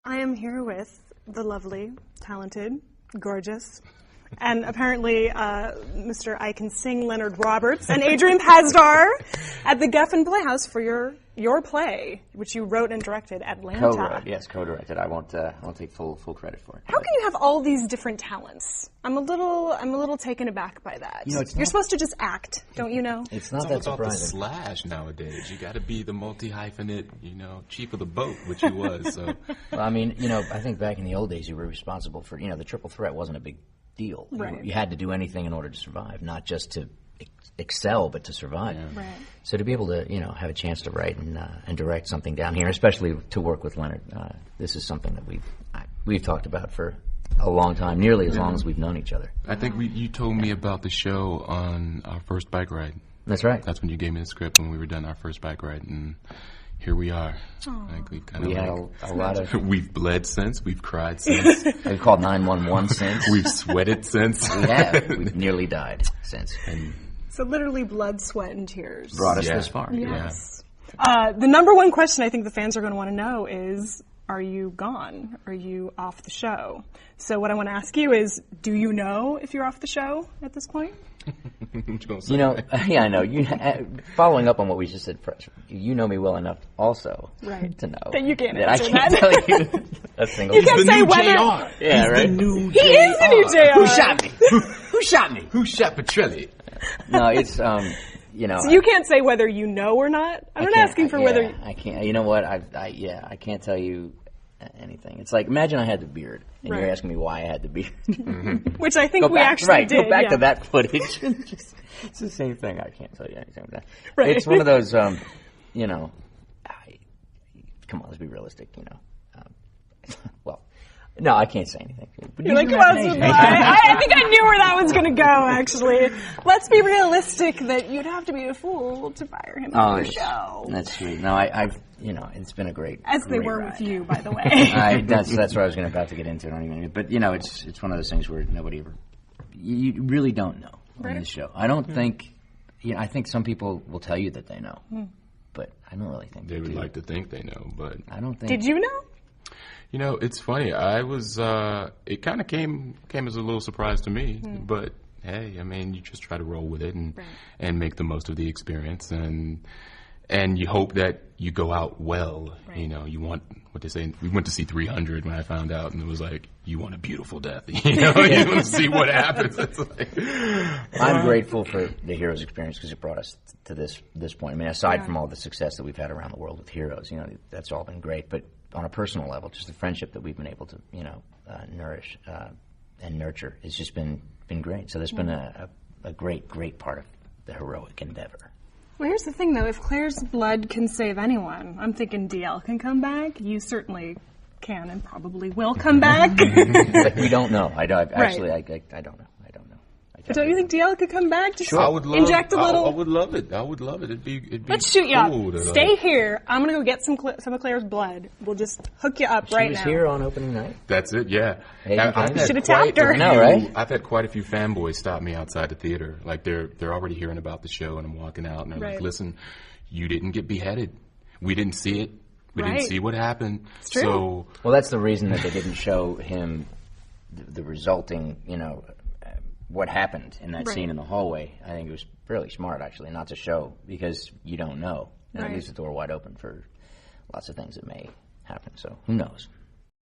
I am here with the lovely, talented, gorgeous, and apparently Mr. I Can Sing Leonard Roberts and Adrian Pasdar at the Geffen Playhouse for your play, which you wrote and directed, Atlanta. Co-directed. I won't take full credit for it. How can you have all these different talents? I'm a little taken aback by that. You're supposed to just act, don't you know? It's not that surprising. It's all about the slash nowadays. You got to be the multi-hyphenate, chief of the boat, which he was. So. Well, I mean, I think back in the old days, you were responsible for, the triple threat wasn't a big deal. Right. You had to do anything in order to survive, not just to excel, but to survive. Yeah. Right. So to be able to, have a chance to write and direct something down here, especially to work with Leonard, this is something that we've talked about for a long time, nearly as long as we've known each other. I think you told me about the show on our first bike ride. That's right. That's when you gave me the script when we were done our first bike ride, and here we are. Like we had a lot of... We've bled since. We've cried since. We've called 911 since. We've sweated since. We have. We've nearly died since. And so literally blood, sweat, and tears. Brought us this far. Yes. Yeah. The number one question I think the fans are going to want to know is, are you gone? Are you off the show? So what I want to ask you is, do you know if you're off the show at this point? Yeah, I know. Following up on what we just said, you know me well enough also to know that you can't that answer I can't that. tell you a single You can't say whether... JR. Yeah, He's right? the new He is the new JR. Who shot me? Who shot me? Who shot Petrelli? No, it's, So you can't say whether you know or not? I'm not asking for whether... I can't. You know what? I can't tell you anything. It's like, imagine I had the beard, and you're asking me why I had the beard. Which I think we actually did. Go back to that footage. It's the same thing. I can't tell you anything about that. Right. It's one of those, come on, let's be realistic, well, no, I can't say anything. You're like, I think I knew where that was going to go, actually. Let's be realistic that you'd have to be a fool to fire him on the show. That's true. No, I've it's been a great As they great were ride. with you, by the way. That's what I was about to get into. But, it's one of those things where nobody ever, you really don't know on this show. I don't think, I think some people will tell you that they know, but I don't really think they would like to think they know, but I don't think. Did you know? It's funny. I was. It kind of came as a little surprise to me, but hey, you just try to roll with it and make the most of the experience, and you hope that you go out well. Right. You want what they say. We went to see 300 when I found out, and it was like, you want a beautiful death. You want to see what happens. It's like, I'm grateful for the Heroes experience because it brought us to this point. Aside from all the success that we've had around the world with Heroes, that's all been great, but on a personal level, just the friendship that we've been able to, nourish and nurture has just been great. So there's been a great part of the heroic endeavor. Well, here's the thing, though. If Claire's blood can save anyone, I'm thinking DL can come back. You certainly can and probably will come back. But we don't know. I don't know. I don't know. But don't you think DL could come back? Just I would love, inject a little. I would love it. It'd be Let's shoot you cool up. Stay here. I'm gonna go get some of Claire's blood. We'll just hook you up right now. She was here on opening night. That's it. Yeah. Hey, you should have tapped her. No, right? I've had quite a few fanboys stop me outside the theater. Like they're already hearing about the show, and I'm walking out, and they're like, "Listen, you didn't get beheaded. We didn't see it. We didn't see what happened." It's true. So, well, that's the reason that they didn't show him the resulting, what happened in that scene in the hallway. I think it was fairly smart, actually, not to show, because you don't know. And it leaves the door wide open for lots of things that may happen. So who knows?